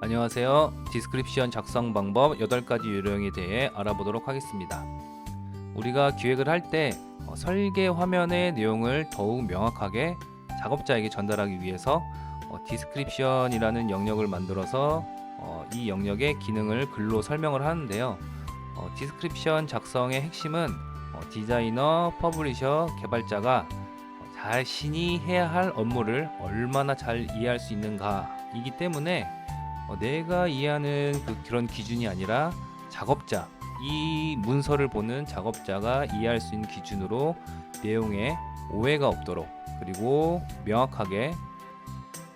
안녕하세요. 디스크립션 작성 방법 8가지 요령에 대해 알아보도록 하겠습니다. 우리가 기획을 할 때 설계 화면의 내용을 더욱 명확하게 작업자에게 전달하기 위해서 디스크립션이라는 영역을 만들어서 이 영역의 기능을 글로 설명을 하는데요. 디스크립션 작성의 핵심은 디자이너, 퍼블리셔, 개발자가 자신이 해야 할 업무를 얼마나 잘 이해할 수 있는가이기 때문에 내가 이해하는 그런 기준이 아니라 작업자, 이 문서를 보는 작업자가 이해할 수 있는 기준으로 내용에 오해가 없도록, 그리고 명확하게,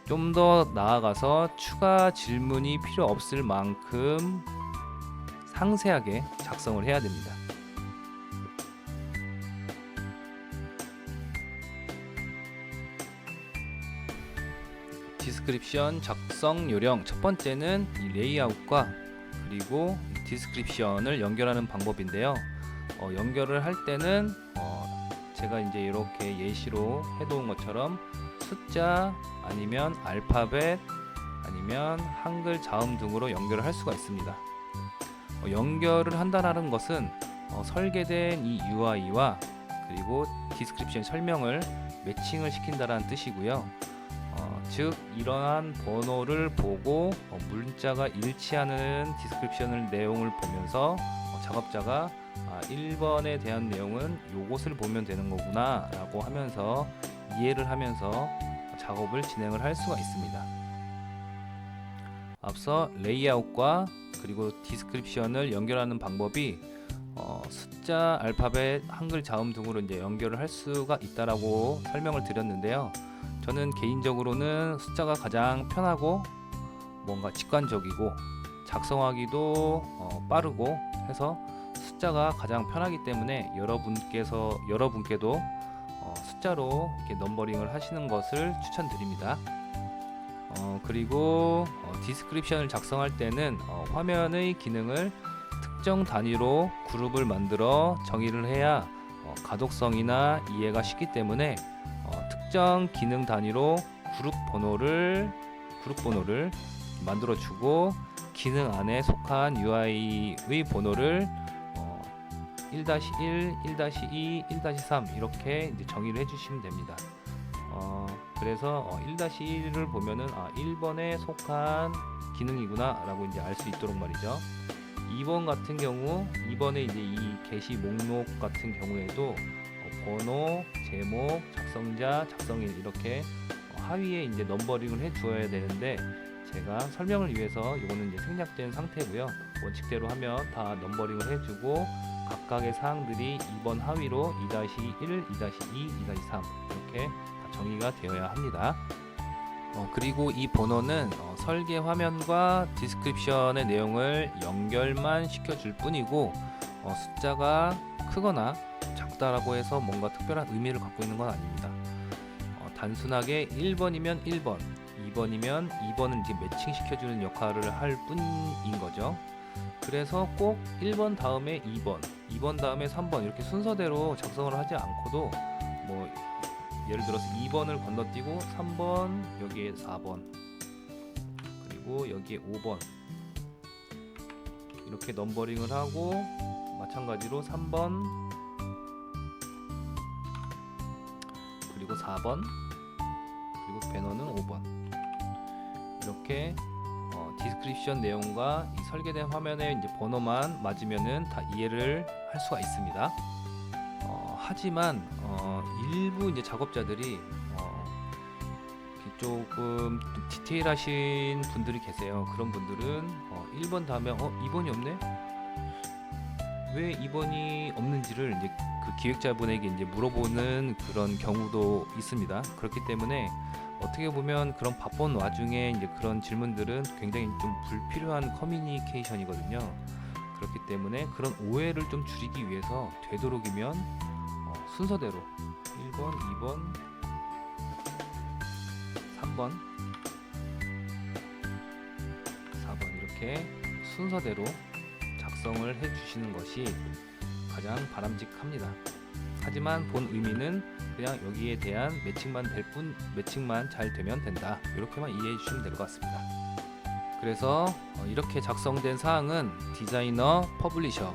좀 더 나아가서 추가 질문이 필요 없을 만큼 상세하게 작성을 해야 됩니다. 디스크립션 작성 요령 첫 번째는 이 레이아웃과 그리고 디스크립션을 연결하는 방법인데요. 연결을 할 때는 제가 이제 이렇게 예시로 해놓은 것처럼 숫자 아니면 알파벳 아니면 한글 자음 등으로 연결을 할 수가 있습니다. 연결을 한다는 것은 설계된 이 UI와 그리고 디스크립션 설명을 매칭을 시킨다는 뜻이고요. 즉 이러한 번호를 보고 문자가 일치하는 디스크립션을 내용을 보면서 작업자가 1번에 대한 내용은 요것을 보면 되는 거구나 라고 하면서 이해를 하면서 작업을 진행을 할 수가 있습니다. 앞서 레이아웃과 그리고 디스크립션을 연결하는 방법이 숫자, 알파벳, 한글 자음 등으로 이제 연결을 할 수가 있다라고 설명을 드렸는데요. 저는 개인적으로는 숫자가 가장 편하고 뭔가 직관적이고 작성하기도 빠르고 해서 숫자가 가장 편하기 때문에 여러분께도 숫자로 이렇게 넘버링을 하시는 것을 추천드립니다. 그리고 디스크립션을 작성할 때는 화면의 기능을 특정 단위로 그룹을 만들어 정의를 해야 가독성이나 이해가 쉽기 때문에 특정 기능 단위로 그룹 번호를 만들어주고 기능 안에 속한 UI의 번호를 1-1, 1-2, 1-3 이렇게 이제 정의를 해주시면 됩니다. 그래서 1-1을 보면은 1번에 속한 기능이구나 라고 이제 알 수 있도록 말이죠. 2번 같은 경우, 2번에 이제 이 게시 목록 같은 경우에도 번호, 제목, 작성자, 작성일 이렇게 하위에 이제 넘버링을 해 주어야 되는데 제가 설명을 위해서 이거는 이제 생략된 상태고요. 원칙대로 하면 다 넘버링을 해주고 각각의 사항들이 2번 하위로 2-1, 2-2, 2-3 이렇게 다 정의가 되어야 합니다. 그리고 이 번호는 설계 화면과 디스크립션의 내용을 연결만 시켜줄 뿐이고 숫자가 크거나 작다라고 해서 뭔가 특별한 의미를 갖고 있는 건 아닙니다. 단순하게 1번이면 1번, 2번이면 2번을 이제 매칭 시켜주는 역할을 할 뿐인 거죠. 그래서 꼭 1번 다음에 2번, 2번 다음에 3번 이렇게 순서대로 작성을 하지 않고도 뭐 예를 들어서 2번을 건너뛰고 3번, 여기에 4번, 그리고 여기에 5번 이렇게 넘버링을 하고 마찬가지로 3번 그리고 4번 그리고 배너는 5번 이렇게 디스크립션 내용과 이 설계된 화면에 이제 번호만 맞으면은 다 이해를 할 수가 있습니다. 하지만 일부 이제 작업자들이 조금 디테일하신 분들이 계세요. 그런 분들은 1번 다음에 2번이 없네? 왜 2번이 없는지를 이제 그 기획자분에게 이제 물어보는 그런 경우도 있습니다. 그렇기 때문에 어떻게 보면 그런 바쁜 와중에 이제 그런 질문들은 굉장히 좀 불필요한 커뮤니케이션이거든요. 그렇기 때문에 그런 오해를 좀 줄이기 위해서 되도록이면 순서대로 1번, 2번, 3번, 4번 이렇게 순서대로 작성을 해주시는 것이 가장 바람직합니다. 하지만 본 의미는 그냥 여기에 대한 매칭만 잘 되면 된다. 이렇게만 이해해 주시면 될 것 같습니다. 그래서 이렇게 작성된 사항은 디자이너, 퍼블리셔,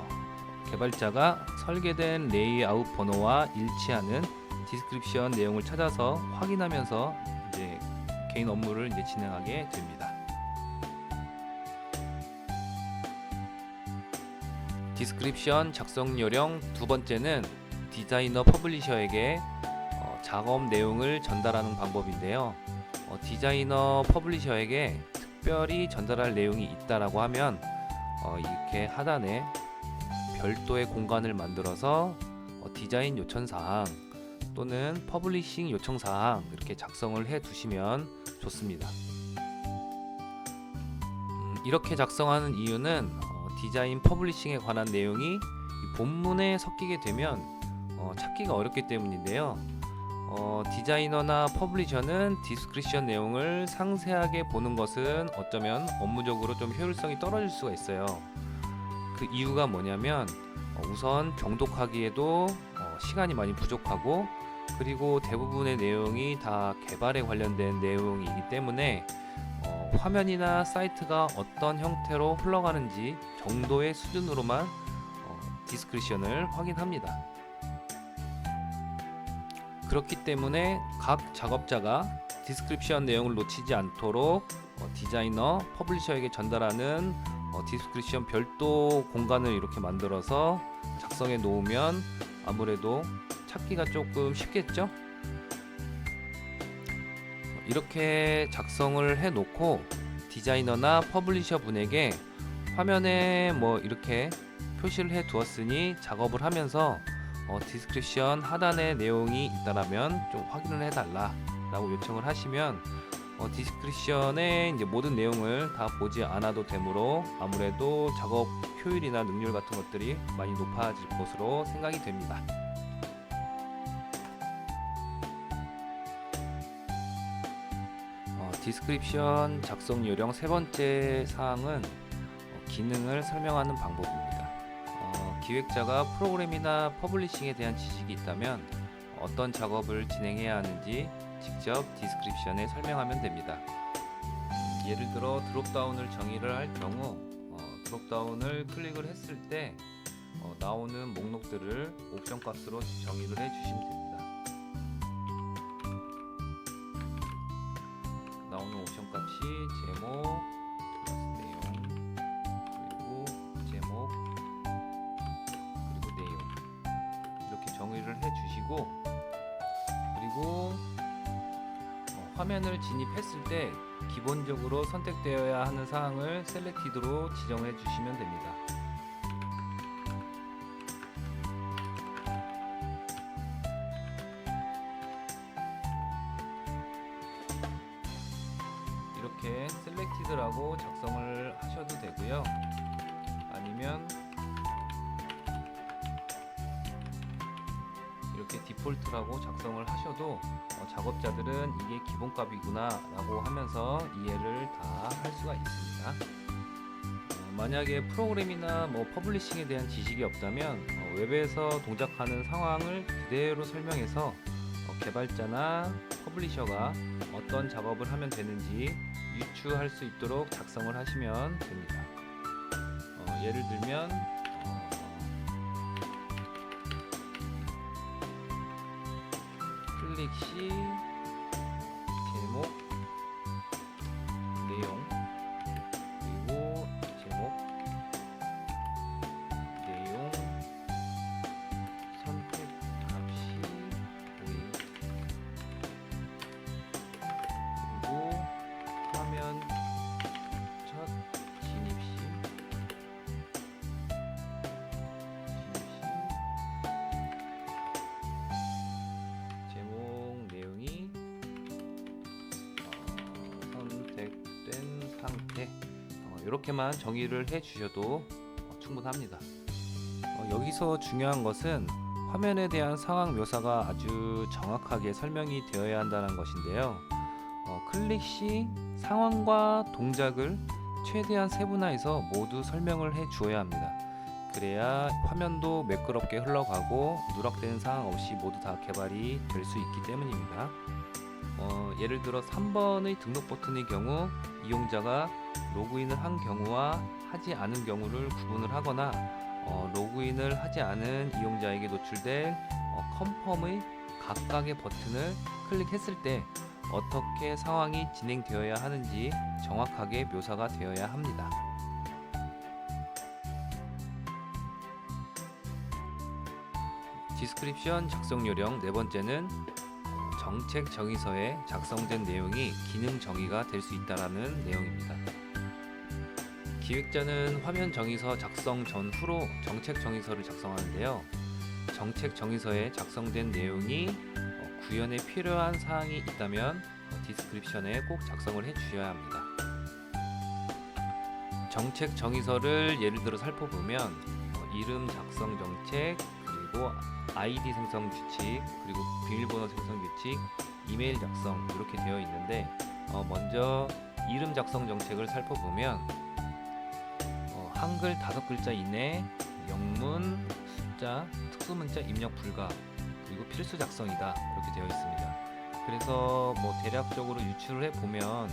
개발자가 설계된 레이아웃 번호와 일치하는 디스크립션 내용을 찾아서 확인하면서 이제 개인 업무를 이제 진행하게 됩니다. 디스크립션 작성 요령 두 번째는 디자이너, 퍼블리셔에게 작업 내용을 전달하는 방법인데요. 디자이너, 퍼블리셔에게 특별히 전달할 내용이 있다라고 하면 이렇게 하단에 별도의 공간을 만들어서 디자인 요청사항 또는 퍼블리싱 요청사항 이렇게 작성을 해 두시면 좋습니다. 이렇게 작성하는 이유는 디자인 퍼블리싱에 관한 내용이 이 본문에 섞이게 되면 찾기가 어렵기 때문인데요. 디자이너나 퍼블리셔는 디스크립션 내용을 상세하게 보는 것은 어쩌면 업무적으로 좀 효율성이 떨어질 수가 있어요. 그 이유가 뭐냐면 우선 정독하기에도 시간이 많이 부족하고, 그리고 대부분의 내용이 다 개발에 관련된 내용이기 때문에 화면이나 사이트가 어떤 형태로 흘러가는지 정도의 수준으로만 디스크립션을 확인합니다. 그렇기 때문에 각 작업자가 디스크립션 내용을 놓치지 않도록 디자이너, 퍼블리셔에게 전달하는 디스크립션 별도 공간을 이렇게 만들어서 작성해 놓으면 아무래도 찾기가 조금 쉽겠죠? 이렇게 작성을 해 놓고 디자이너나 퍼블리셔 분에게 화면에 뭐 이렇게 표시를 해 두었으니 작업을 하면서 디스크립션 하단에 내용이 있다라면 좀 확인을 해달라 라고 요청을 하시면 디스크립션의 이제 모든 내용을 다 보지 않아도 되므로 아무래도 작업 효율이나 능률 같은 것들이 많이 높아질 것으로 생각이 됩니다. 디스크립션 작성 요령 세 번째 사항은 기능을 설명하는 방법입니다. 기획자가 프로그램이나 퍼블리싱에 대한 지식이 있다면 어떤 작업을 진행해야 하는지 직접 디스크립션에 설명하면 됩니다. 예를 들어 드롭다운을 정의를 할 경우 드롭다운을 클릭을 했을 때 나오는 목록들을 옵션 값으로 정의를 해 주시면 됩니다. 나오는 옵션 값이 제목, 내용, 그리고 제목, 그리고 내용 이렇게 정의를 해 주시고, 그리고 화면을 진입했을 때 기본적으로 선택되어야 하는 사항을 셀렉티드로 지정해 주시면 됩니다. 이렇게 셀렉티드라고 작성을 하셔도 되고요. 아니면 이렇게 디폴트라고 작성을 하셔도 작업자들은 이게 기본값이구나 라고 하면서 이해를 다 할 수가 있습니다. 만약에 프로그램이나 퍼블리싱에 대한 지식이 없다면 웹에서 동작하는 상황을 그대로 설명해서 개발자나 퍼블리셔가 어떤 작업을 하면 되는지 유추할 수 있도록 작성을 하시면 됩니다. 예를 들면 클릭 시 제목, 내용, 그리고 제목, 내용, 선택 값이 보임, 그리고 화면 첫 진입 시 제목 내용이 선택된 상태, 이렇게만 정의를 해 주셔도 충분합니다. 여기서 중요한 것은 화면에 대한 상황 묘사가 아주 정확하게 설명이 되어야 한다는 것인데요. 클릭 시 상황과 동작을 최대한 세분화해서 모두 설명을 해 주어야 합니다. 그래야 화면도 매끄럽게 흘러가고 누락되는 상황 없이 모두 다 개발이 될 수 있기 때문입니다. 예를 들어 3번의 등록 버튼의 경우 이용자가 로그인을 한 경우와 하지 않은 경우를 구분을 하거나 로그인을 하지 않은 이용자에게 노출될 컨펌의 각각의 버튼을 클릭했을 때 어떻게 상황이 진행되어야 하는지 정확하게 묘사가 되어야 합니다. 디스크립션 작성 요령 네 번째는 정책 정의서에 작성된 내용이 기능 정의가 될 수 있다라는 내용입니다. 기획자는 화면 정의서 작성 전후로 정책 정의서를 작성하는데요. 정책 정의서에 작성된 내용이 구현에 필요한 사항이 있다면 디스크립션에 꼭 작성을 해 주셔야 합니다. 정책 정의서를 예를 들어 살펴보면 이름 작성 정책, 그리고 아이디 생성 규칙, 그리고 비밀번호 생성 규칙, 이메일 작성 이렇게 되어 있는데 먼저 이름 작성 정책을 살펴보면 한글 5글자 이내, 영문, 숫자, 특수문자 입력 불가, 그리고 필수 작성이다 이렇게 되어 있습니다. 그래서 대략적으로 유추를 해보면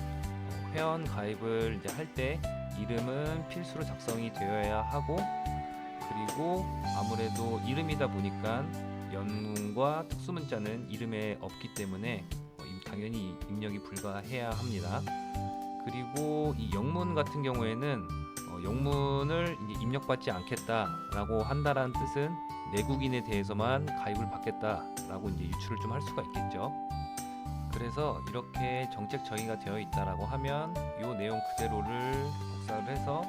회원 가입을 이제 할 때 이름은 필수로 작성이 되어야 하고, 그리고 아무래도 이름이다 보니까 영문과 특수문자는 이름에 없기 때문에 당연히 입력이 불가해야 합니다. 그리고 이 영문 같은 경우에는 영문을 이제 입력받지 않겠다라고 한다라는 뜻은 내국인에 대해서만 가입을 받겠다라고 이제 유추를 좀 할 수가 있겠죠. 그래서 이렇게 정책 정의가 되어 있다라고 하면 이 내용 그대로를 복사를 해서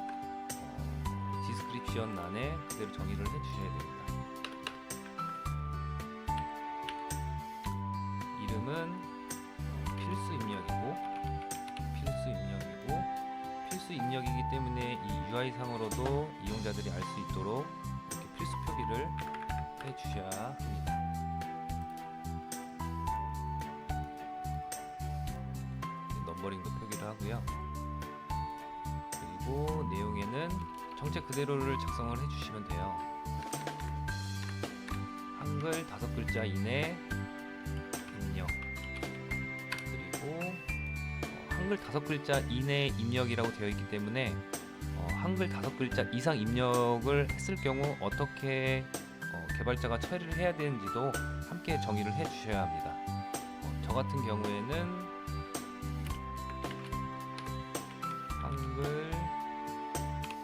디스크립션 안에 그대로 정의를 해주셔야 됩니다. 이름은 필수 입력이고 필수 입력이기 때문에 이 UI 상으로도 이용자들이 알 수 있도록 이렇게 필수 표기를 해주셔야 합니다. 넘버링도 표기를 하고요. 그리고 내용에는 정책 그대로를 작성을 해주시면 돼요. 한글 5글자 이내 입력, 그리고 한글 5글자 이내 입력이라고 되어 있기 때문에 한글 5글자 이상 입력을 했을 경우 어떻게 개발자가 처리를 해야 되는지도 함께 정의를 해 주셔야 합니다. 저 같은 경우에는 한글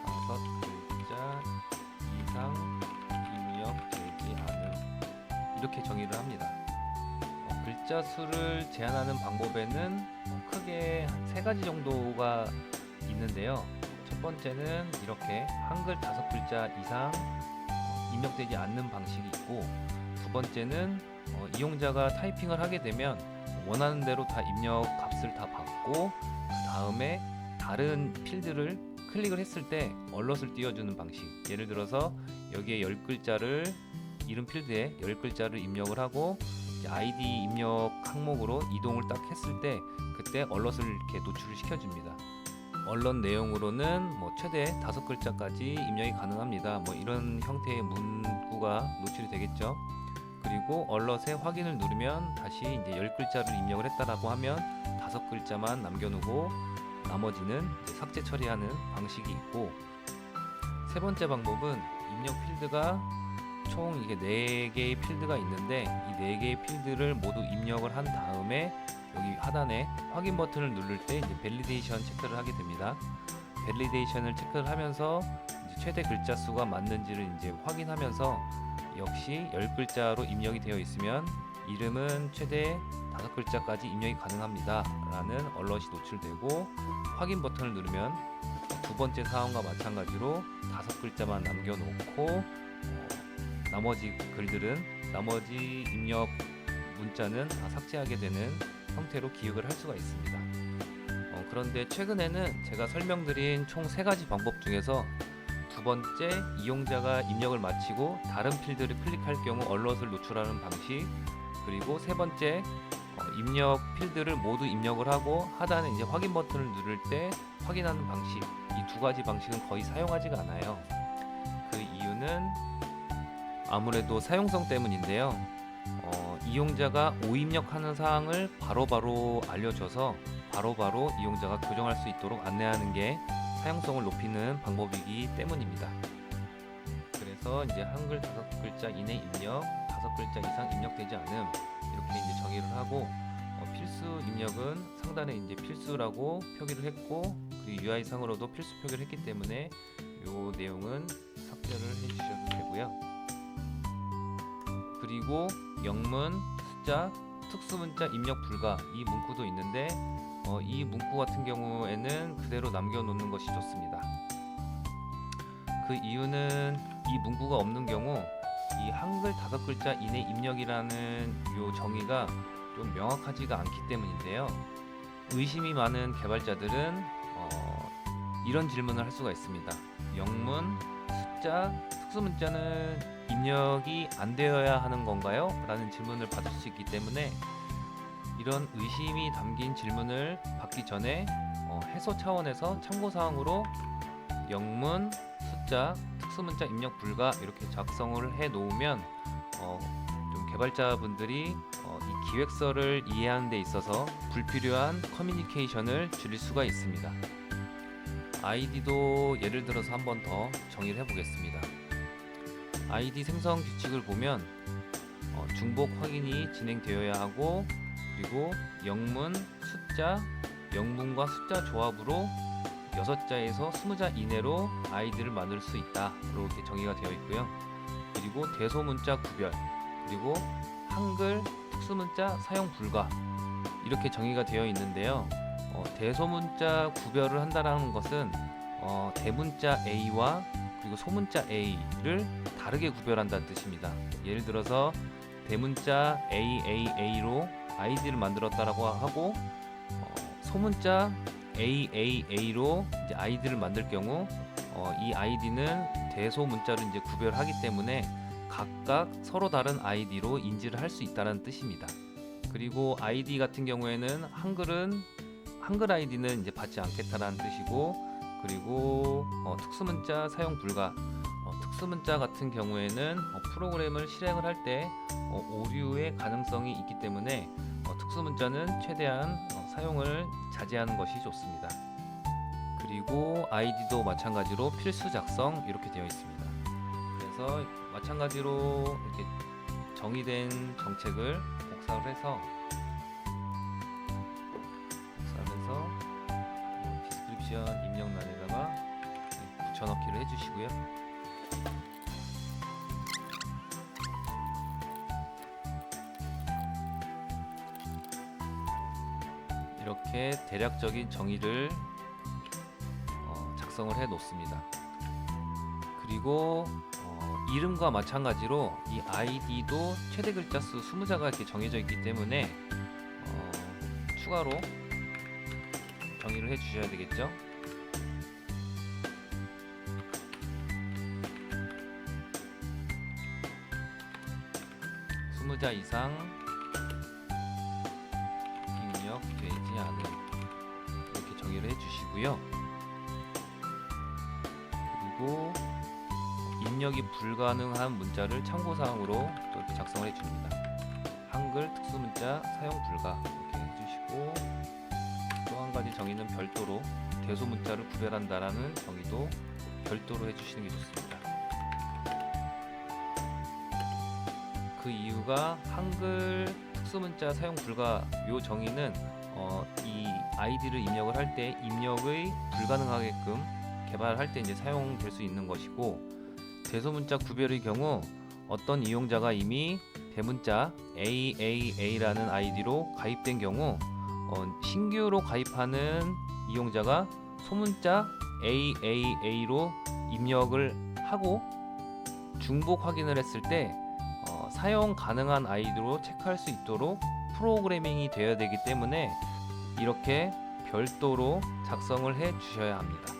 5글자 이상 입력되지 않음 이렇게 정의를 합니다. 글자 수를 제한하는 방법에는 크게 한 3가지 정도가 있는데요. 첫 번째는 이렇게 한글 5글자 이상 입력되지 않는 방식이 있고, 두 번째는 이용자가 타이핑을 하게 되면 원하는 대로 다 입력 값을 다 받고 그 다음에 다른 필드를 클릭을 했을 때 얼럿을 띄워주는 방식. 예를 들어서 여기에 10글자를 이름 필드에 10글자를 입력을 하고 아이디 입력 항목으로 이동을 딱 했을 때 그때 얼럿을 이렇게 노출을 시켜줍니다. 얼럿 내용으로는 최대 5글자까지 입력이 가능합니다. 이런 형태의 문구가 노출이 되겠죠. 그리고 얼럿의 확인을 누르면 다시 이제 10글자를 입력을 했다라고 하면 5글자만 남겨놓고 나머지는 이제 삭제 처리하는 방식이 있고, 세 번째 방법은 입력 필드가 총 이게 4개의 필드가 있는데 이 4개의 필드를 모두 입력을 한 다음에 여기 하단에 확인 버튼을 누를 때 이제 밸리데이션 체크를 하게 됩니다. 밸리데이션을 체크를 하면서 이제 최대 글자 수가 맞는지를 이제 확인하면서 역시 10글자로 입력이 되어 있으면 이름은 최대 5글자까지 입력이 가능합니다 라는 얼럿이 노출되고, 확인 버튼을 누르면 두 번째 사항과 마찬가지로 5글자만 남겨놓고 나머지 글들은 나머지 입력 문자는 다 삭제하게 되는 형태로 기획을 할 수가 있습니다. 그런데 최근에는 제가 설명드린 총 3가지 방법 중에서 두 번째, 이용자가 입력을 마치고 다른 필드를 클릭할 경우 얼럿을 노출하는 방식, 그리고 세 번째, 입력 필드를 모두 입력을 하고 하단에 이제 확인 버튼을 누를 때 확인하는 방식, 이 2가지 방식은 거의 사용하지가 않아요. 그 이유는 아무래도 사용성 때문인데요. 이용자가 오입력하는 사항을 바로바로 알려줘서 바로바로 이용자가 교정할 수 있도록 안내하는 게 사용성을 높이는 방법이기 때문입니다. 그래서 이제 한글 5글자 이내 입력, 5글자 이상 입력되지 않음 이렇게 이제 정의를 하고 필수 입력은 상단에 이제 필수라고 표기를 했고 그리고 UI 상으로도 필수 표기를 했기 때문에 요 내용은 삭제를 해주셔도 되고요. 그리고 영문, 숫자, 특수문자 입력 불가 이 문구도 있는데 이 문구 같은 경우에는 그대로 남겨놓는 것이 좋습니다. 그 이유는 이 문구가 없는 경우 이 한글 5글자 이내 입력이라는 요 정의가 좀 명확하지가 않기 때문인데요. 의심이 많은 개발자들은 이런 질문을 할 수가 있습니다. 영문, 숫자, 특수문자는 입력이 안 되어야 하는 건가요? 라는 질문을 받을 수 있기 때문에 이런 의심이 담긴 질문을 받기 전에 해소 차원에서 참고사항으로 영문, 숫자, 특수문자 입력 불가 이렇게 작성을 해 놓으면 좀 개발자분들이 이 기획서를 이해하는 데 있어서 불필요한 커뮤니케이션을 줄일 수가 있습니다. 아이디도 예를 들어서 한 번 더 정의를 해보겠습니다. 아이디 생성 규칙을 보면 중복 확인이 진행되어야 하고 그리고 영문, 숫자, 영문과 숫자 조합으로 6자에서 20자 이내로 아이디를 만들 수 있다 이렇게 정의가 되어 있고요. 그리고 대소문자 구별 그리고 한글 특수문자 사용 불가 이렇게 정의가 되어 있는데요. 대소문자 구별을 한다는 것은 대문자 A와 그리고 소문자 A를 다르게 구별한다는 뜻입니다. 예를 들어서 대문자 AAA로 아이디를 만들었다라고 하고 소문자 AAA로 이제 아이디를 만들 경우 이 아이디는 대소문자를 이제 구별하기 때문에 각각 서로 다른 아이디로 인지를 할 수 있다는 뜻입니다. 그리고 아이디 같은 경우에는 한글 아이디는 이제 받지 않겠다라는 뜻이고 그리고 특수문자 사용 불가 특수문자 같은 경우에는 프로그램을 실행을 할 때 오류의 가능성이 있기 때문에 특수문자는 최대한 사용을 자제하는 것이 좋습니다. 그리고 아이디도 마찬가지로 필수 작성 이렇게 되어 있습니다. 그래서 마찬가지로 이렇게 정의된 정책을 복사를 해서 디스크립션 입력란에다가 붙여넣기를 해주시고요. 이렇게 대략적인 정의를 작성을 해 놓습니다. 그리고 이름과 마찬가지로 이 아이디도 최대 글자 수 20자가 이렇게 정해져 있기 때문에 추가로 정의를 해 주셔야 되겠죠. 스무 자 이상 입력되지 않은 이렇게 정의를 해 주시고요. 그리고 입력이 불가능한 문자를 참고사항으로 또 이렇게 작성을 해줍니다. 한글 특수문자 사용 불가 이렇게 해주시고 또 한 가지 정의는 별도로 대소문자를 구별한다라는 정의도 별도로 해주시는 게 좋습니다. 그 이유가 한글 특수문자 사용 불가 요 정의는 이 아이디를 입력을 할 때 입력의 불가능하게끔 개발할 때 이제 사용될 수 있는 것이고 대소문자 구별의 경우 어떤 이용자가 이미 대문자 AAA라는 아이디로 가입된 경우 신규로 가입하는 이용자가 소문자 AAA로 입력을 하고 중복 확인을 했을 때 사용 가능한 아이디로 체크할 수 있도록 프로그래밍이 되어야 되기 때문에 이렇게 별도로 작성을 해 주셔야 합니다.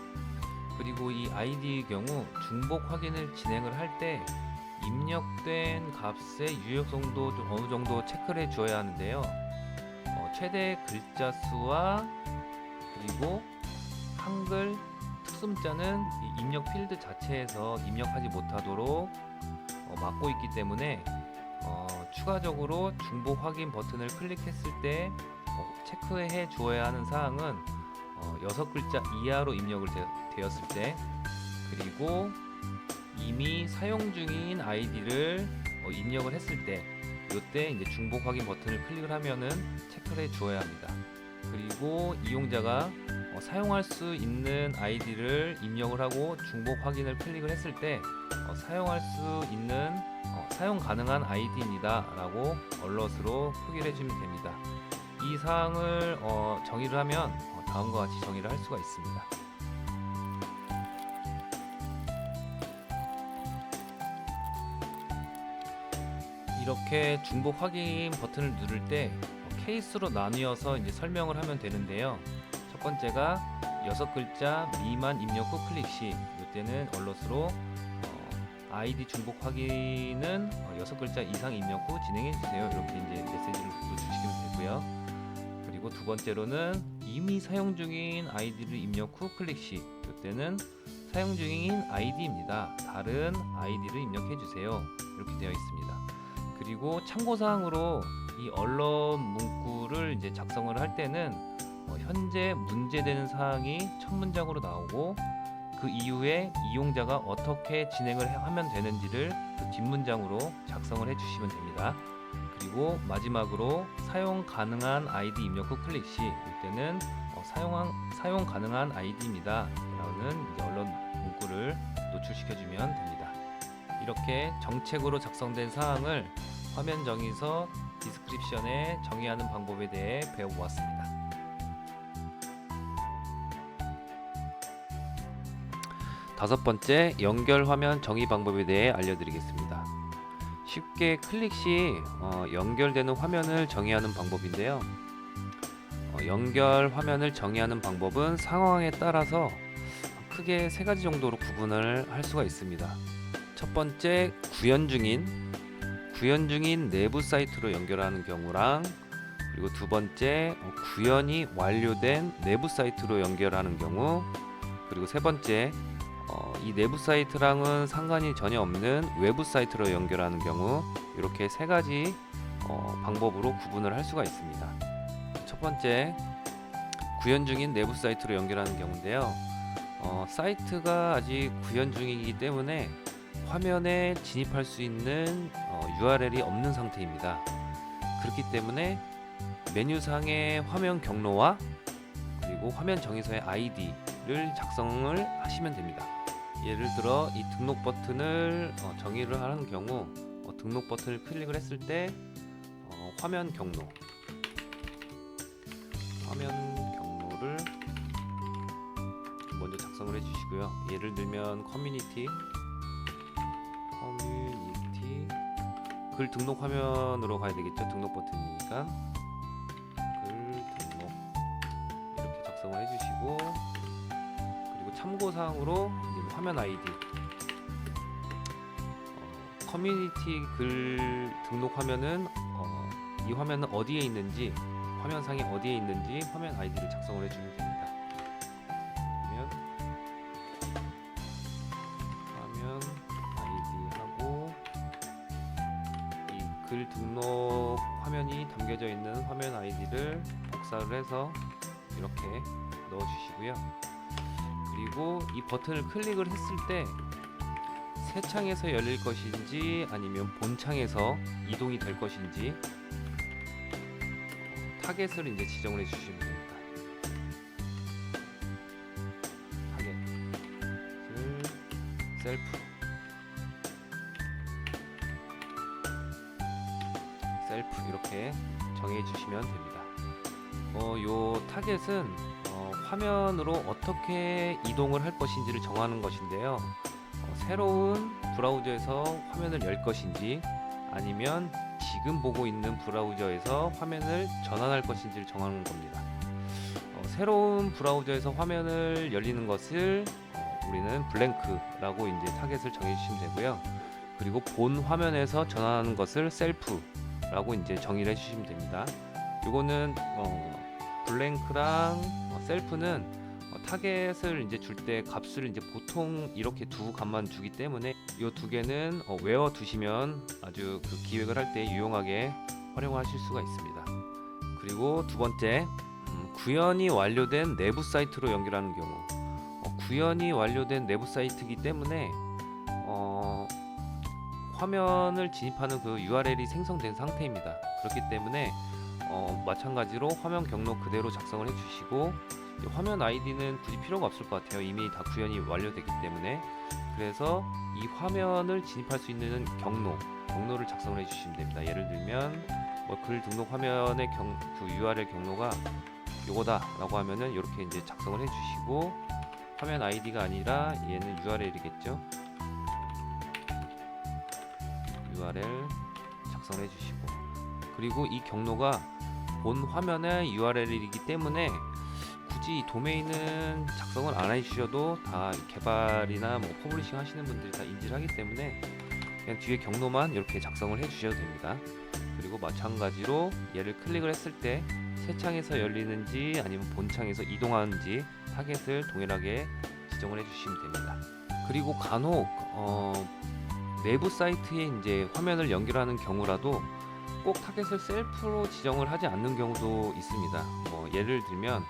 그리고 이 아이디의 경우 중복 확인을 진행을 할 때 입력된 값의 유효성도 좀 어느 정도 체크를 해 주어야 하는데요. 최대 글자 수와 그리고 한글 특수문자는 이 입력 필드 자체에서 입력하지 못하도록 막고 있기 때문에 추가적으로 중복 확인 버튼을 클릭했을 때 체크해 주어야 하는 사항은 6글자 이하로 입력을 되었을 때, 그리고 이미 사용 중인 아이디를 입력을 했을 때, 이때 이제 중복 확인 버튼을 클릭을 하면은 체크를 해 주어야 합니다. 그리고 이용자가 사용할 수 있는 아이디를 입력을 하고 중복 확인을 클릭을 했을 때 사용할 수 있는 사용 가능한 아이디입니다 라고 얼럿으로 표기를 해주면 됩니다. 이 사항을 정의를 하면 다음과 같이 정의를 할 수가 있습니다. 이렇게 중복 확인 버튼을 누를 때 케이스로 나뉘어서 이제 설명을 하면 되는데요. 첫 번째가 6글자 미만 입력 후 클릭 시, 이때는 얼럿으로 아이디 중복 확인은 6글자 이상 입력 후 진행해 주세요. 이렇게 이제 메시지를 주시면 되고요. 그리고 두 번째로는 이미 사용 중인 아이디를 입력 후 클릭 시, 이때는 사용 중인 아이디입니다. 다른 아이디를 입력해 주세요. 이렇게 되어 있습니다. 그리고 참고사항으로 이 언론 문구를 이제 작성을 할 때는 현재 문제되는 사항이 첫 문장으로 나오고, 그 이후에 이용자가 어떻게 진행을 하면 되는지를 그 뒷문장으로 작성을 해주시면 됩니다. 그리고 마지막으로 사용 가능한 아이디 입력 후 클릭 시, 이때는 사용 가능한 아이디입니다 라는 이제 언론 문구를 노출시켜주면 됩니다. 이렇게 정책으로 작성된 사항을 화면 정의서 디스크립션에 정의하는 방법에 대해 배워보았습니다. 다섯 번째, 연결 화면 정의 방법에 대해 알려드리겠습니다. 쉽게 클릭 시 연결되는 화면을 정의하는 방법인데요. 연결 화면을 정의하는 방법은 상황에 따라서 크게 세 가지 정도로 구분을 할 수가 있습니다. 첫 번째, 구현 중인 내부 사이트로 연결하는 경우랑, 그리고 두 번째, 구현이 완료된 내부 사이트로 연결하는 경우, 그리고 세 번째, 이 내부 사이트랑은 상관이 전혀 없는 외부 사이트로 연결하는 경우, 이렇게 세 가지 방법으로 구분을 할 수가 있습니다. 첫 번째, 구현 중인 내부 사이트로 연결하는 경우인데요. 사이트가 아직 구현 중이기 때문에 화면에 진입할 수 있는 URL이 없는 상태입니다. 그렇기 때문에 메뉴상의 화면 경로와 그리고 화면 정의서의 ID를 작성을 하시면 됩니다. 예를 들어 이 등록 버튼을 정의를 하는 경우, 등록 버튼을 클릭을 했을 때 화면 경로를 먼저 작성을 해주시고요. 예를 들면 커뮤니티 글 등록 화면으로 가야 되겠죠. 등록 버튼이니까 글 등록 이렇게 작성을 해주시고, 그리고 참고사항으로 화면 아이디, 커뮤니티 글 등록 화면은 이 화면은 어디에 있는지, 화면상에 어디에 있는지 화면 아이디를 작성을 해주면 됩니다. 그러면 화면 아이디하고 이 글 등록 화면이 담겨져 있는 화면 아이디를 복사를 해서 이렇게 넣어주시고요. 그리고 이 버튼을 클릭을 했을 때 새 창에서 열릴 것인지 아니면 본 창에서 이동이 될 것인지 타겟을 이제 지정을 해주시면 됩니다. 타겟을 셀프 이렇게 정해 주시면 됩니다. 요 타겟은 화면으로 어떻게 이동을 할 것인지를 정하는 것인데요. 새로운 브라우저에서 화면을 열 것인지 아니면 지금 보고 있는 브라우저에서 화면을 전환할 것인지를 정하는 겁니다. 새로운 브라우저에서 화면을 열리는 것을 우리는 블랭크라고 이제 타겟을 정해 주시면 되고요. 그리고 본 화면에서 전환하는 것을 셀프라고 이제 정의를 해 주시면 됩니다. 요거는 블랭크랑 셀프는 타겟을 이제 줄 때 값을 이제 보통 이렇게 두 값만 주기 때문에 이 두 개는 외워 두시면 아주 그 기획을 할 때 유용하게 활용하실 수가 있습니다. 그리고 두 번째, 구현이 완료된 내부 사이트로 연결하는 경우. 구현이 완료된 내부 사이트이기 때문에 화면을 진입하는 그 URL이 생성된 상태입니다. 그렇기 때문에 마찬가지로 화면 경로 그대로 작성을 해주시고, 화면 아이디는 굳이 필요가 없을 것 같아요. 이미 다 구현이 완료되기 때문에. 그래서 이 화면을 진입할 수 있는 경로를 작성을 해주시면 됩니다. 예를 들면 글 등록 화면의 그 URL 경로가 요거다 라고 하면은 이렇게 이제 작성을 해주시고, 화면 아이디가 아니라 얘는 URL이겠죠. URL 작성을 해주시고, 그리고 이 경로가 본 화면의 URL이기 때문에 굳이 도메인은 작성을 안 해주셔도 다 개발이나 뭐 퍼블리싱 하시는 분들이 다 인지를 하기 때문에 그냥 뒤에 경로만 이렇게 작성을 해주셔도 됩니다. 그리고 마찬가지로 얘를 클릭을 했을 때 새 창에서 열리는지 아니면 본 창에서 이동하는지 타겟을 동일하게 지정을 해주시면 됩니다. 그리고 간혹 내부 사이트에 이제 화면을 연결하는 경우라도 꼭 타겟을 셀프로 지정을 하지 않는 경우도 있습니다. 예를 들면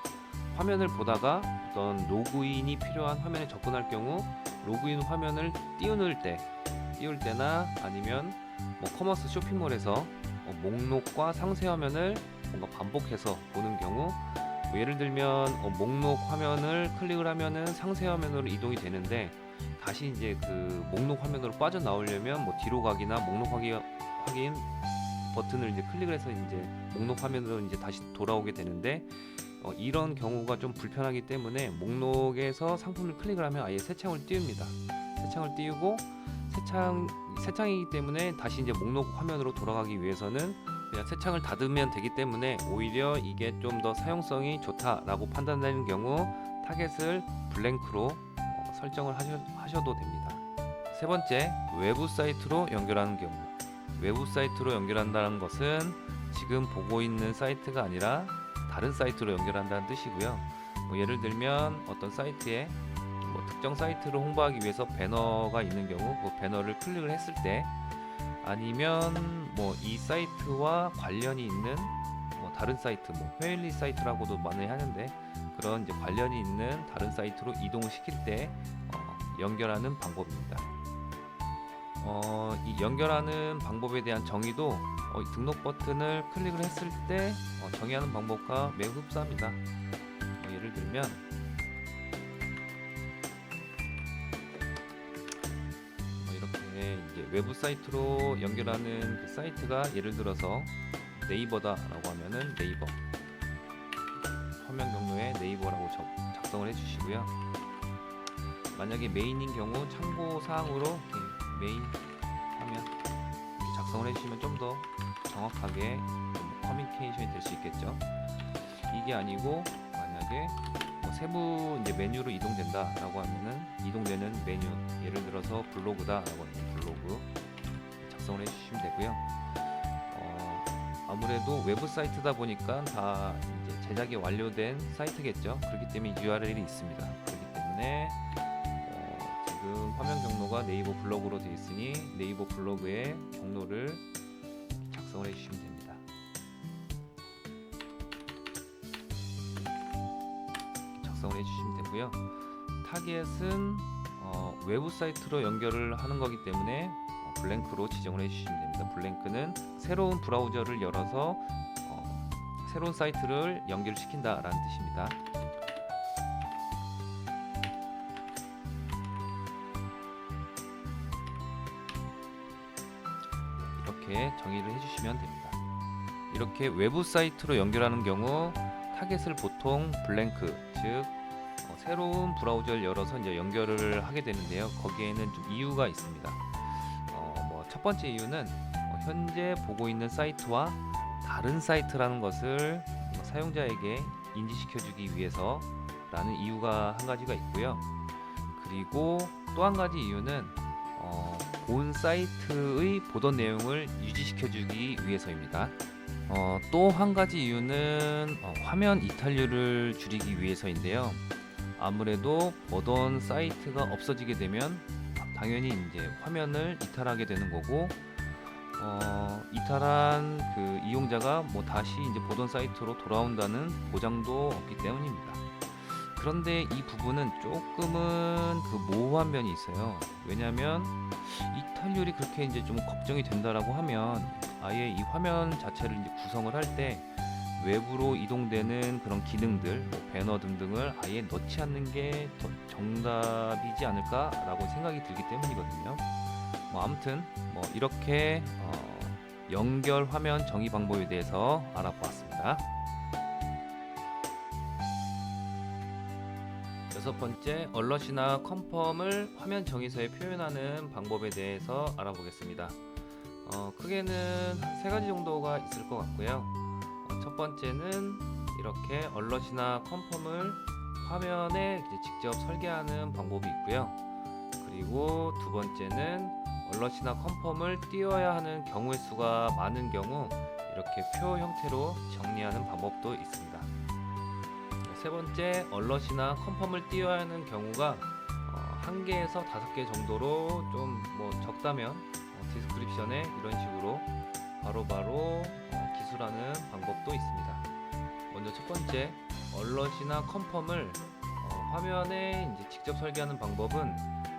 화면을 보다가 어떤 로그인이 필요한 화면에 접근할 경우 로그인 화면을 띄울 때나 아니면 커머스 쇼핑몰에서 목록과 상세 화면을 뭔가 반복해서 보는 경우, 예를 들면 목록 화면을 클릭을 하면은 상세 화면으로 이동이 되는데 다시 이제 그 목록 화면으로 빠져나오려면 뒤로 가기나 목록 확인 버튼을 이제 클릭을 해서 이제 목록 화면으로 이제 다시 돌아오게 되는데, 이런 경우가 좀 불편하기 때문에 목록에서 상품을 클릭을 하면 아예 새 창을 띄웁니다. 새 창을 띄우고 새 창이기 때문에 다시 이제 목록 화면으로 돌아가기 위해서는 그냥 새 창을 닫으면 되기 때문에 오히려 이게 좀 더 사용성이 좋다라고 판단되는 경우 타겟을 블랭크로 설정을 하셔도 됩니다. 세 번째, 외부 사이트로 연결하는 경우. 외부 사이트로 연결한다는 것은 지금 보고 있는 사이트가 아니라 다른 사이트로 연결한다는 뜻이고요. 예를 들면 어떤 사이트에 특정 사이트를 홍보하기 위해서 배너가 있는 경우 그 배너를 클릭을 했을 때, 아니면 이 사이트와 관련이 있는 다른 사이트, 회일리 사이트라고도 많이 하는데 그런 이제 관련이 있는 다른 사이트로 이동을 시킬 때 연결하는 방법입니다. 이 연결하는 방법에 대한 정의도 등록 버튼을 클릭을 했을 때 정의하는 방법과 매우 흡사합니다. 예를 들면 이렇게 이제 외부 사이트로 연결하는 그 사이트가 예를 들어서 네이버다라고 하면은 네이버, 화면 경로에 네이버라고 작성을 해주시고요. 만약에 메인인 경우 참고 사항으로 이렇게 메인 화면 이렇게 작성을 해주시면 좀 더 정확하게 커뮤니케이션이 될 수 있겠죠. 이게 아니고 만약에 세부 이제 메뉴로 이동된다라고 하면은 이동되는 메뉴, 예를 들어서 블로그다라고 하면 블로그 작성을 해주시면 되고요. 아무래도 외부 사이트다 보니까 다 이제 제작이 완료된 사이트겠죠. 그렇기 때문에 URL이 있습니다. 그렇기 때문에 지금 화면 경로가 네이버 블로그로 되어 있으니 네이버 블로그의 경로를 작성을 해주시면 됩니다. 작성을 해주시면 되고요. 타겟은 외부 사이트로 연결을 하는 거기 때문에 블랭크로 지정을 해주시면 됩니다. 블랭크는 새로운 브라우저를 열어서 새로운 사이트를 연결시킨다 라는 뜻입니다. 이렇게 정의를 해주시면 됩니다. 이렇게 외부 사이트로 연결하는 경우 타겟을 보통 블랭크, 즉 새로운 브라우저를 열어서 이제 연결을 하게 되는데요. 거기에는 좀 이유가 있습니다. 첫 번째 이유는 현재 보고 있는 사이트와 다른 사이트라는 것을 사용자에게 인지시켜주기 위해서라는 이유가 한 가지가 있고요. 그리고 또 한 가지 이유는 본 사이트의 보던 내용을 유지시켜주기 위해서입니다. 또 한 가지 이유는 화면 이탈률을 줄이기 위해서인데요. 아무래도 보던 사이트가 없어지게 되면 당연히 이제 화면을 이탈하게 되는 거고, 이탈한 그 이용자가 뭐 다시 이제 보던 사이트로 돌아온다는 보장도 없기 때문입니다. 그런데 이 부분은 조금은 그 모호한 면이 있어요. 왜냐하면 이탈률이 그렇게 이제 좀 걱정이 된다라고 하면 아예 이 화면 자체를 이제 구성을 할 때 외부로 이동되는 그런 기능들, 뭐 배너 등등을 아예 넣지 않는 게 더 정답이지 않을까라고 생각이 들기 때문이거든요. 뭐 아무튼 뭐 이렇게 연결 화면 정의 방법에 대해서 알아보았습니다. 여섯 번째, 얼럿이나 컨펌을 화면 정의서에 표현하는 방법에 대해서 알아보겠습니다. 크게는 세 가지 정도가 있을 것 같고요. 첫 번째는 이렇게 얼럿이나 컨펌을 화면에 이제 직접 설계하는 방법이 있고요. 그리고 두 번째는 얼럿이나 컨펌을 띄워야 하는 경우의 수가 많은 경우 이렇게 표 형태로 정리하는 방법도 있습니다. 세 번째, 얼럿이나 컨펌을 띄워야 하는 경우가 1개에서 5개 정도로 좀 뭐 적다면 디스크립션에 이런 식으로 바로바로 기술하는 방법도 있습니다. 먼저 첫 번째, 얼럿이나 컨펌을 화면에 이제 직접 설계하는 방법은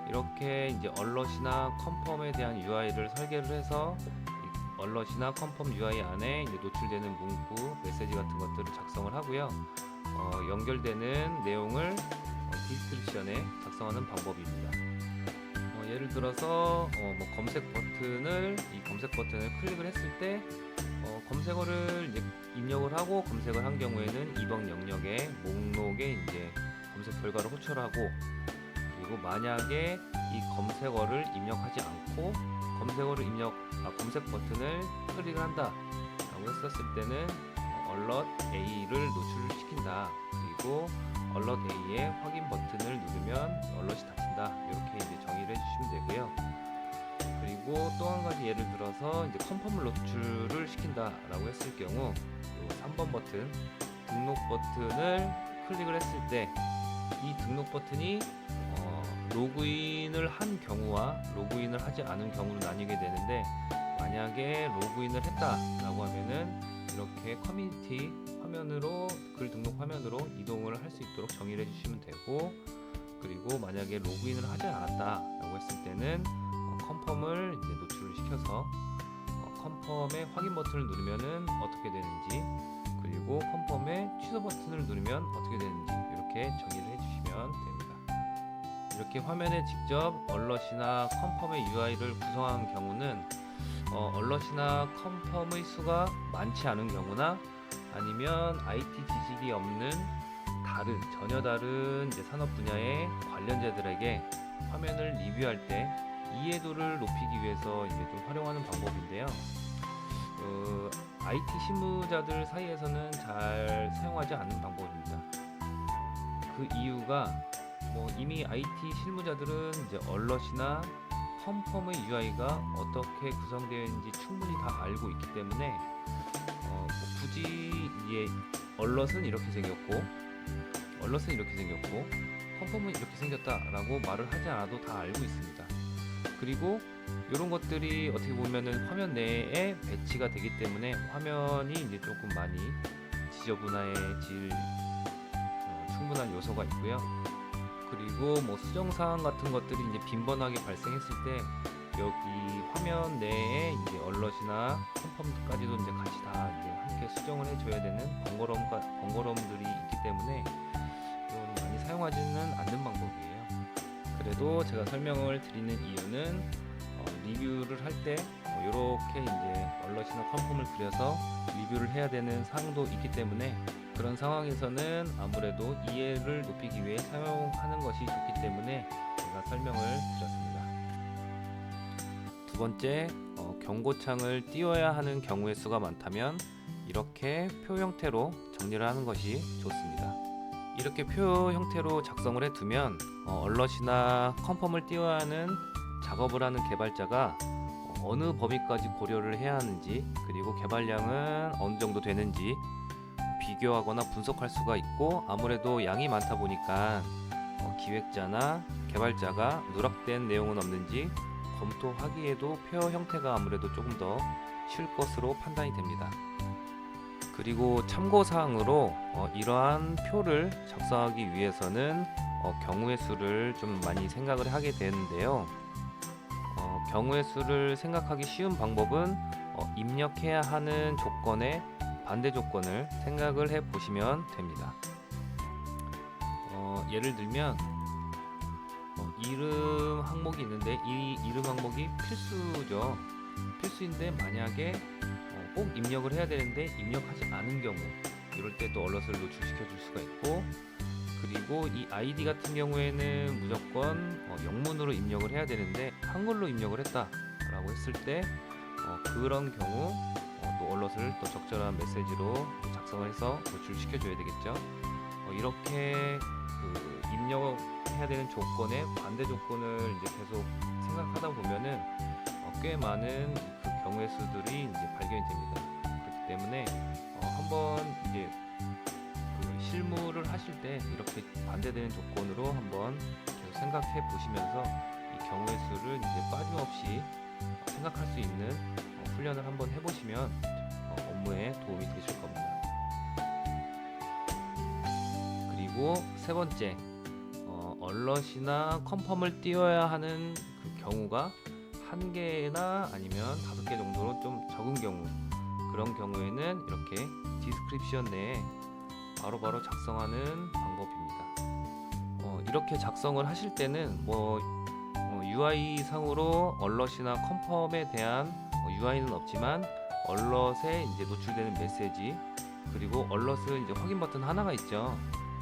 이렇게 이제 얼럿이나 컨펌에 대한 UI를 설계를 해서 얼럿이나 컨펌 UI 안에 이제 노출되는 문구, 메시지 같은 것들을 작성을 하고요. 연결되는 내용을 디스크립션에 작성하는 방법입니다. 예를 들어서 뭐 검색 버튼을 클릭을 했을 때 검색어를 이제 입력을 하고 검색을 한 경우에는 2번 영역에 목록에 이제 검색 결과를 호출하고, 그리고 만약에 이 검색어를 입력하지 않고 검색 버튼을 클릭을 한다 라고 했었을 때는 얼럿 A를 노출시킨다, 그리고 얼럿 A의 확인 버튼을 누르면 얼럿이 닫힌다, 이렇게 이제 정의를 해주시면 되고요. 그리고 또 한 가지 예를 들어서 이제 컨펌을 노출을 시킨다 라고 했을 경우 3번 버튼 등록 버튼을 클릭을 했을 때 이 등록 버튼이 로그인을 한 경우와 로그인을 하지 않은 경우로 나뉘게 되는데, 만약에 로그인을 했다 라고 하면은 이렇게 커뮤니티 화면으로, 글 등록 화면으로 이동을 할 수 있도록 정의를 해주시면 되고, 그리고 만약에 로그인을 하지 않았다 라고 했을 때는 컨펌을 이제 노출을 시켜서 컨펌의 확인 버튼을 누르면은 어떻게 되는지, 그리고 컨펌의 취소 버튼을 누르면 어떻게 되는지 이렇게 정의를 해주시면 됩니다. 이렇게 화면에 직접 얼럿이나 컨펌의 UI를 구성한 경우는 얼럿이나 컨펌의 수가 많지 않은 경우나 아니면 IT 지식이 없는 전혀 다른 이제 산업 분야의 관련자들에게 화면을 리뷰할 때 이해도를 높이기 위해서 이제 좀 활용하는 방법인데요. IT 실무자들 사이에서는 잘 사용하지 않는 방법입니다. 그 이유가 이미 IT 실무자들은 이제 얼럿이나 컨펌의 UI가 어떻게 구성되어 있는지 충분히 다 알고 있기 때문에 굳이 이제 얼럿은 이렇게 생겼고 컨펌은 이렇게 생겼다라고 말을 하지 않아도 다 알고 있습니다. 그리고 이런 것들이 어떻게 보면은 화면 내에 배치가 되기 때문에 화면이 이제 조금 많이 지저분해질 충분한 요소가 있고요. 그리고 뭐 수정사항 같은 것들이 이제 빈번하게 발생했을 때 여기 화면 내에 이제 얼럿이나 컨펌까지도 이제 같이 다 이제 함께 수정을 해줘야 되는 번거로움들이 있기 때문에 좀 많이 사용하지는 않는 방법이에요. 그래도 제가 설명을 드리는 이유는 리뷰를 할 때 이렇게 이제 얼럿이나 컨펌을 그려서 리뷰를 해야 되는 사항도 있기 때문에 그런 상황에서는 아무래도 이해를 높이기 위해 사용하는 것이 좋기 때문에 제가 설명을 드렸습니다. 두 번째, 경고창을 띄워야 하는 경우의 수가 많다면 이렇게 표 형태로 정리를 하는 것이 좋습니다. 이렇게 표 형태로 작성을 해두면 얼럿이나 컨펌을 띄워야 하는 작업을 하는 개발자가 어느 범위까지 고려를 해야 하는지, 그리고 개발량은 어느 정도 되는지 비교하거나 분석할 수가 있고, 아무래도 양이 많다 보니까 기획자나 개발자가 누락된 내용은 없는지 검토하기에도 표 형태가 아무래도 조금 더 쉬울 것으로 판단이 됩니다. 그리고 참고사항으로 이러한 표를 작성하기 위해서는 경우의 수를 좀 많이 생각을 하게 되는데요. 경우의 수를 생각하기 쉬운 방법은 입력해야 하는 조건의 반대 조건을 생각을 해 보시면 됩니다. 예를 들면 이름 항목이 있는데 이 이름 항목이 필수죠. 필수인데 만약에 꼭 입력을 해야 되는데 입력하지 않은 경우, 이럴 때 또 얼럿을 노출시켜 줄 수가 있고, 그리고 이 아이디 같은 경우에는 무조건 영문으로 입력을 해야 되는데 한글로 입력을 했다 라고 했을 때 그런 경우 또 얼럿을 또 적절한 메시지로 작성을 해서 노출시켜 줘야 되겠죠. 이렇게 그 입력해야 되는 조건의 반대 조건을 이제 계속 생각하다 보면은 꽤 많은 그 경우의 수들이 이제 발견이 됩니다. 그렇기 때문에 한번 이제 그 실무를 하실 때 이렇게 반대되는 조건으로 한번 계속 생각해 보시면서 이 경우의 수를 이제 빠짐없이 생각할 수 있는 훈련을 한번 해보시면 업무에 도움이 되실 겁니다. 그리고 세 번째, 얼럿이나 컨펌을 띄워야 하는 그 경우가 한 개나 아니면 5개 정도로 좀 적은 경우, 그런 경우에는 이렇게 디스크립션 내에 바로바로 작성하는 방법입니다. 이렇게 작성을 하실 때는 UI 상으로 얼럿이나 컨펌에 대한 UI는 없지만 얼럿에 이제 노출되는 메시지, 그리고 얼럿은 이제 확인 버튼 하나가 있죠.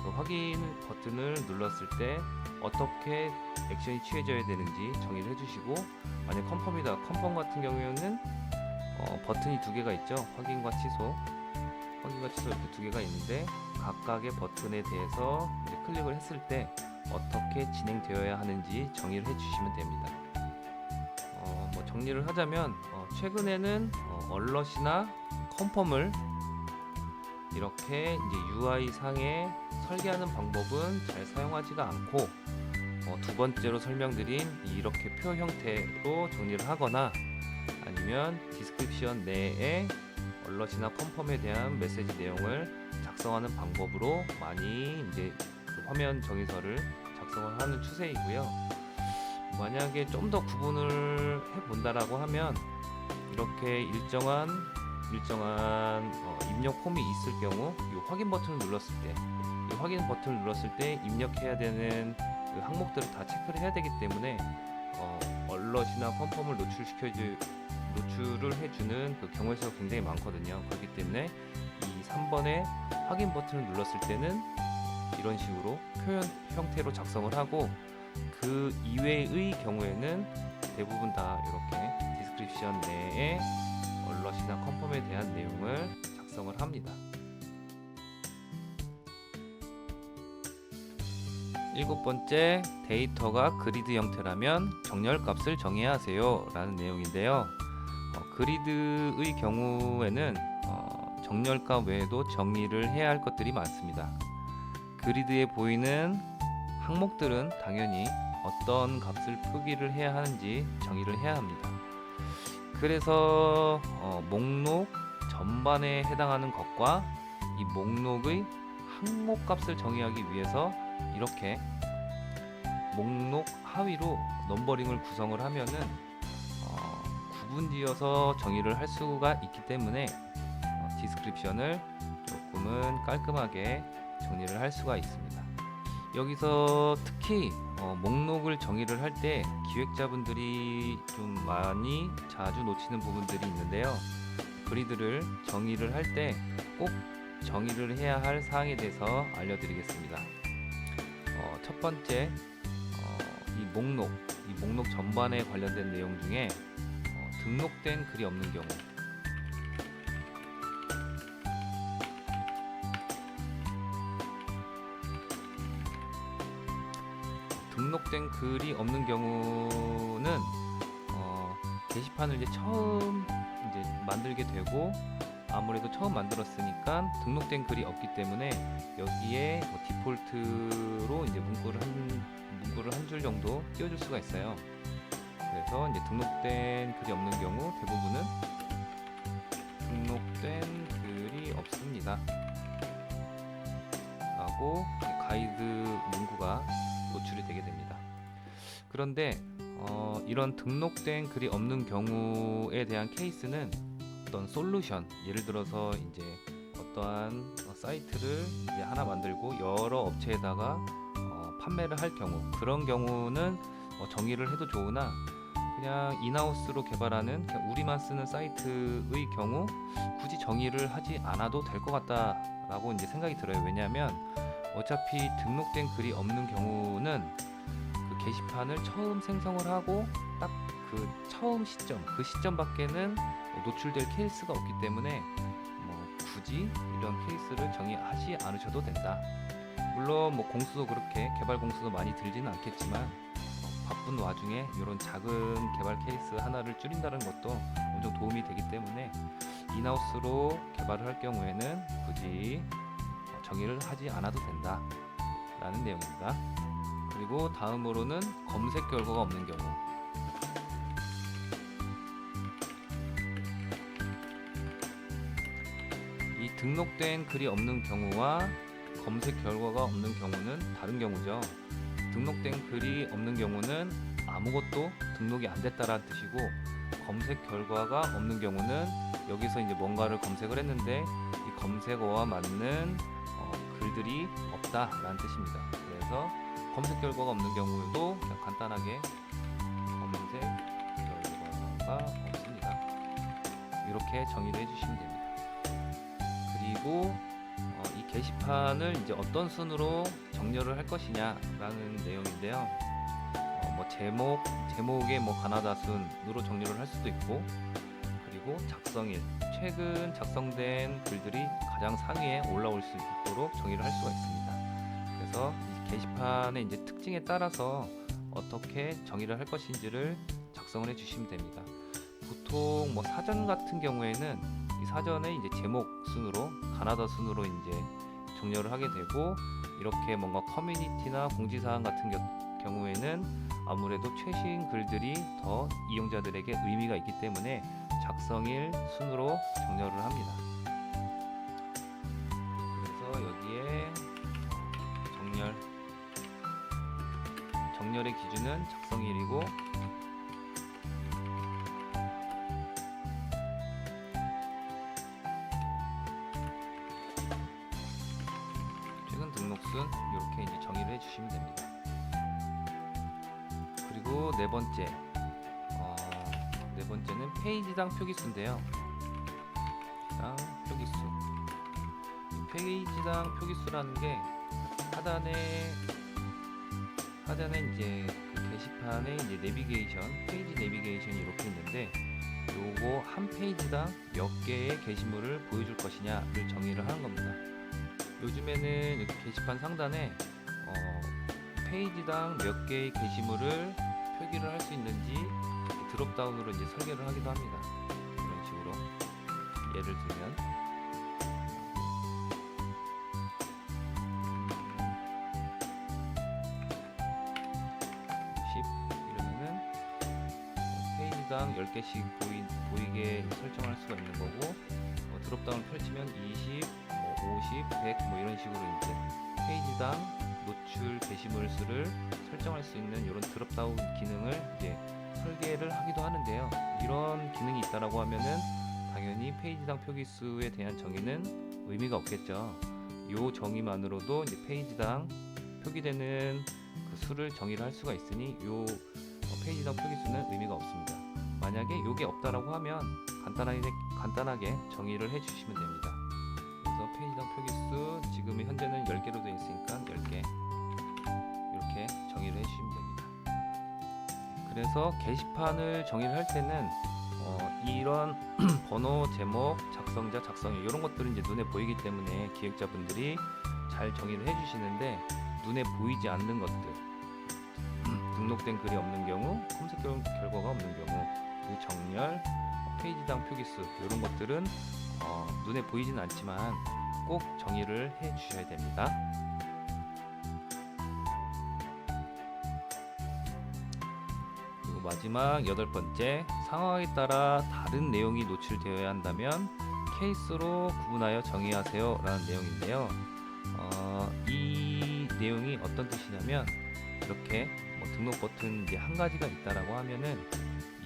그 확인 버튼을 눌렀을 때 어떻게 액션이 취해져야 되는지 정의를 해주시고, 만약 컨펌이다, 컨펌 같은 경우에는 버튼이 2개가 있죠. 확인과 취소 이렇게 2개가 있는데 각각의 버튼에 대해서 이제 클릭을 했을 때 어떻게 진행되어야 하는지 정의를 해주시면 됩니다. 정리를 하자면 최근에는 얼럿이나 컨펌을 이렇게 이제 UI 상에 설계하는 방법은 잘 사용하지가 않고, 두 번째로 설명드린 이렇게 표 형태로 정리를 하거나 아니면 디스크립션 내에 얼럿이나 컨펌에 대한 메시지 내용을 작성하는 방법으로 많이 이제 그 화면 정의서를 작성을 하는 추세이고요. 만약에 좀 더 구분을 해 본다라고 하면 이렇게 일정한 입력 폼이 있을 경우 이 확인 버튼을 눌렀을 때, 이 확인 버튼을 눌렀을 때 입력해야 되는 그 항목들을 다 체크를 해야 되기 때문에 얼럿이나 컨펌을 노출을 해주는 그 경우의 수가 굉장히 많거든요. 그렇기 때문에 이 3번의 확인 버튼을 눌렀을 때는 이런 식으로 표현 형태로 작성을 하고, 그 이외의 경우에는 대부분 다 이렇게 디스크립션 내에 얼럿이나 컨펌에 대한 내용을 작성을 합니다. 7번째, 데이터가 그리드 형태라면 정렬 값을 정해야 하세요 라는 내용인데요. 그리드의 경우에는 정렬 값 외에도 정의를 해야 할 것들이 많습니다. 그리드에 보이는 항목들은 당연히 어떤 값을 표기를 해야 하는지 정의를 해야 합니다. 그래서 목록 전반에 해당하는 것과 이 목록의 항목 값을 정의하기 위해서 이렇게 목록 하위로 넘버링을 구성을 하면은 구분지어서 정의를 할 수가 있기 때문에 디스크립션을 조금은 깔끔하게 정리를 할 수가 있습니다. 여기서 특히 목록을 정의를 할 때 기획자분들이 좀 많이 자주 놓치는 부분들이 있는데요. 그리드를 정의를 할 때 꼭 정의를 해야 할 사항에 대해서 알려드리겠습니다. 첫 번째, 이 목록 전반에 관련된 내용 중에 등록된 글이 없는 경우, 등록된 글이 없는 경우는 게시판을 이제 처음 만들게 되고, 아무래도 처음 만들었으니까 등록된 글이 없기 때문에 여기에 디폴트로 이제 문구를 한 줄 정도 띄워줄 수가 있어요. 그래서 이제 등록된 글이 없는 경우 대부분은 등록된 글이 없습니다 라고 가이드 문구가 노출이 되게 됩니다. 그런데 이런 등록된 글이 없는 경우에 대한 케이스는 어떤 솔루션, 예를 들어서 이제 어떠한 사이트를 이제 하나 만들고 여러 업체에다가 판매를 할 경우, 그런 경우는 정의를 해도 좋으나 그냥 인하우스로 개발하는 그냥 우리만 쓰는 사이트의 경우 굳이 정의를 하지 않아도 될 것 같다라고 이제 생각이 들어요. 왜냐하면 어차피 등록된 글이 없는 경우는 그 게시판을 처음 생성을 하고 딱 그 처음 시점, 그 시점밖에는 노출될 케이스가 없기 때문에 굳이 이런 케이스를 정의하지 않으셔도 된다. 물론 공수도 그렇게 개발 공수도 많이 들지는 않겠지만 바쁜 와중에 이런 작은 개발 케이스 하나를 줄인다는 것도 엄청 도움이 되기 때문에 인하우스로 개발을 할 경우에는 굳이 정의를 하지 않아도 된다 라는 내용입니다. 그리고 다음으로는 검색 결과가 없는 경우. 이 등록된 글이 없는 경우와 검색 결과가 없는 경우는 다른 경우죠. 등록된 글이 없는 경우는 아무것도 등록이 안 됐다라는 뜻이고, 검색 결과가 없는 경우는 여기서 이제 뭔가를 검색을 했는데 이 검색어와 맞는 글들이 없다라는 뜻입니다. 그래서 검색 결과가 없는 경우에도 그냥 간단하게 검색 결과가 없습니다. 이렇게 정의를 해주시면 됩니다. 그리고 이 게시판을 이제 어떤 순으로 정렬을 할 것이냐라는 내용인데요. 제목의 가나다 순으로 정렬을 할 수도 있고, 그리고 작성일, 최근 작성된 글들이 가장 상위에 올라올 수 있도록 정의를 할 수가 있습니다. 그래서 이 게시판의 이제 특징에 따라서 어떻게 정의를 할 것인지를 작성을 해주시면 됩니다. 보통 사전 같은 경우에는 이 사전에 이제 제목 순으로 가나다 순으로 이제 정렬을 하게 되고, 이렇게 뭔가 커뮤니티나 공지사항 같은 경우에는 아무래도 최신 글들이 더 이용자들에게 의미가 있기 때문에 작성일 순으로 정렬을 합니다. 그래서 여기에 정렬의 기준은 작성일이고, 최근 등록순 이렇게 이제 정의를 해주시면 됩니다. 그리고 네 번째는 페이지당 표기수인데요. 페이지당 표기수라는 게 하단에 이제 그 게시판에 이제 페이지 내비게이션이 이렇게 있는데, 요거 한 페이지당 몇 개의 게시물을 보여줄 것이냐를 정의를 하는 겁니다. 요즘에는 이렇게 게시판 상단에 페이지당 몇 개의 게시물을 표기를 할 수 있는지 드롭다운으로 이제 설계를 하기도 합니다. 이런 식으로 예를 들면 10 이러면은 페이지당 10개씩 보이게 설정할 수가 있는 거고, 드롭다운 펼치면 20, 50, 100 이런 식으로 이제 페이지당 노출 게시물 수를 설정할 수 있는 이런 드롭다운 기능을 이제 설계를 하기도 하는데요. 이런 기능이 있다라고 하면은 당연히 페이지당 표기수에 대한 정의는 의미가 없겠죠. 이 정의만으로도 이제 페이지당 표기되는 그 수를 정의를 할 수가 있으니 이 페이지당 표기수는 의미가 없습니다. 만약에 이게 없다라고 하면 간단하게 정의를 해주시면 됩니다. 그래서 페이지당 표기수 지금 현재는 10개로 되어 있으니까 10개 이렇게 정의를 해주시면 됩니다. 그래서 게시판을 정의를 할 때는 이런 번호, 제목, 작성자, 작성일 이런 것들은 이제 눈에 보이기 때문에 기획자분들이 잘 정의를 해주시는데, 눈에 보이지 않는 것들, 등록된 글이 없는 경우, 검색 결과가 없는 경우, 그 정렬, 페이지당 표기수 이런 것들은 눈에 보이지는 않지만 꼭 정의를 해 주셔야 됩니다. 그리고 마지막 8번째, 상황에 따라 다른 내용이 노출되어야 한다면 케이스로 구분하여 정의하세요 라는 내용인데요. 이 내용이 어떤 뜻이냐면, 이렇게 뭐 등록 버튼 이제 한 가지가 있다라고 하면은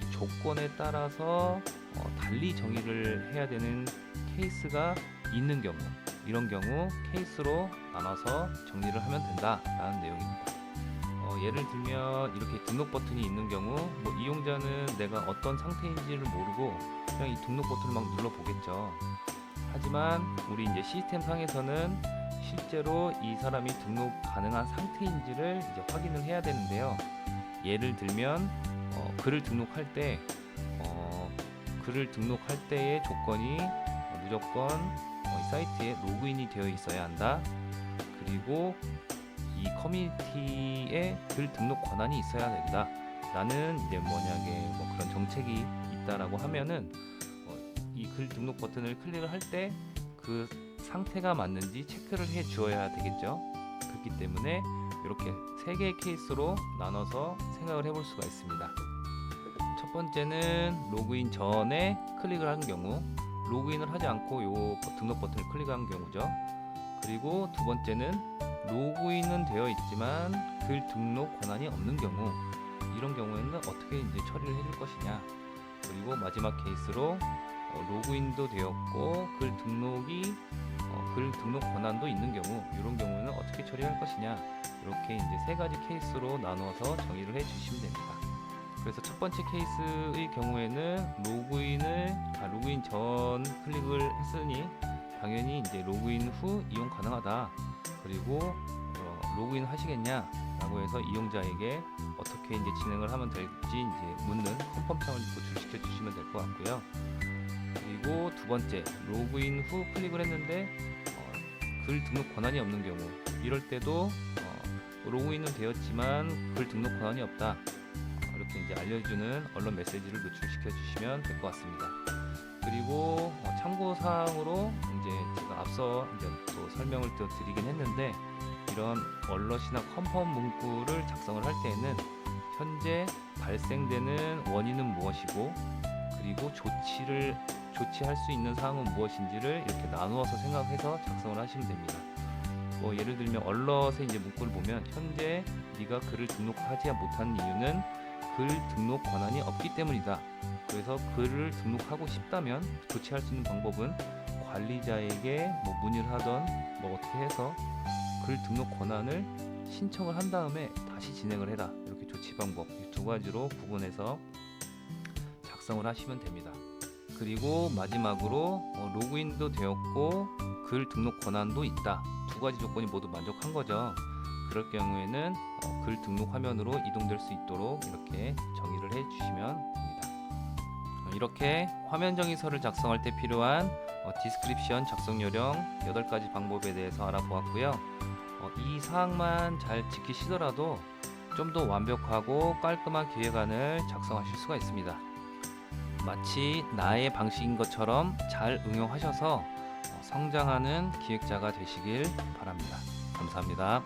이 조건에 따라서 달리 정의를 해야 되는 케이스가 있는 경우, 이런 경우 케이스로 나눠서 정리를 하면 된다라는 내용입니다. 예를 들면 이렇게 등록 버튼이 있는 경우, 뭐 이용자는 내가 어떤 상태인지를 모르고 그냥 이 등록 버튼을 막 눌러 보겠죠. 하지만 우리 이제 시스템 상에서는 실제로 이 사람이 등록 가능한 상태인지를 이제 확인을 해야 되는데요. 예를 들면 글을 등록할 때 글을 등록할 때의 조건이 무조건 이 사이트에 로그인이 되어 있어야 한다. 그리고 이 커뮤니티에 글 등록 권한이 있어야 된다. 라는 이제 만약에 뭐 그런 정책이 있다라고 하면은 이 글 등록 버튼을 클릭을 할 때 그 상태가 맞는지 체크를 해 주어야 되겠죠. 그렇기 때문에 이렇게 3개의 케이스로 나눠서 생각을 해볼 수가 있습니다. 첫 번째는 로그인 전에 클릭을 한 경우, 로그인을 하지 않고 요 등록 버튼을 클릭한 경우죠. 그리고 두 번째는 로그인은 되어 있지만 글 등록 권한이 없는 경우, 이런 경우에는 어떻게 이제 처리를 해줄 것이냐. 그리고 마지막 케이스로 로그인도 되었고 글 등록 권한도 있는 경우, 이런 경우에는 어떻게 처리할 것이냐. 이렇게 이제 3가지 케이스로 나누어서 정의를 해주시면 됩니다. 그래서 첫 번째 케이스의 경우에는 로그인 전 클릭을 했으니 당연히 이제 로그인 후 이용 가능하다. 그리고 로그인 하시겠냐? 라고 해서 이용자에게 어떻게 이제 진행을 하면 될지 이제 묻는 컨펌창을 도출시켜 주시면 될 것 같고요. 그리고 두 번째, 로그인 후 클릭을 했는데 글 등록 권한이 없는 경우, 이럴 때도 로그인은 되었지만 글 등록 권한이 없다. 이렇게 이제 알려주는 언론 메시지를 노출시켜 주시면 될 것 같습니다. 그리고 참고 사항으로 이제 제가 앞서 이제 또 설명을 또 드리긴 했는데, 이런 얼럿이나 컨펌 문구를 작성을 할 때에는 현재 발생되는 원인은 무엇이고, 그리고 조치할 수 있는 사항은 무엇인지를 이렇게 나누어서 생각해서 작성을 하시면 됩니다. 뭐 예를 들면 얼럿의 이제 문구를 보면, 현재 네가 글을 등록하지 못하는 이유는 글 등록 권한이 없기 때문이다. 그래서 글을 등록하고 싶다면 조치할 수 있는 방법은 관리자에게 뭐 문의를 하던 뭐 어떻게 해서 글 등록 권한을 신청을 한 다음에 다시 진행을 해라. 이렇게 조치 방법 이 2가지로 구분해서 작성을 하시면 됩니다. 그리고 마지막으로 로그인도 되었고 글 등록 권한도 있다. 2가지 조건이 모두 만족한 거죠. 그럴 경우에는 글 등록 화면으로 이동될 수 있도록 이렇게 정의를 해 주시면 됩니다. 이렇게 화면 정의서를 작성할 때 필요한 디스크립션 작성 요령 8가지 방법에 대해서 알아보았고요. 이 사항만 잘 지키시더라도 좀 더 완벽하고 깔끔한 기획안을 작성하실 수가 있습니다. 마치 나의 방식인 것처럼 잘 응용하셔서 성장하는 기획자가 되시길 바랍니다. 감사합니다.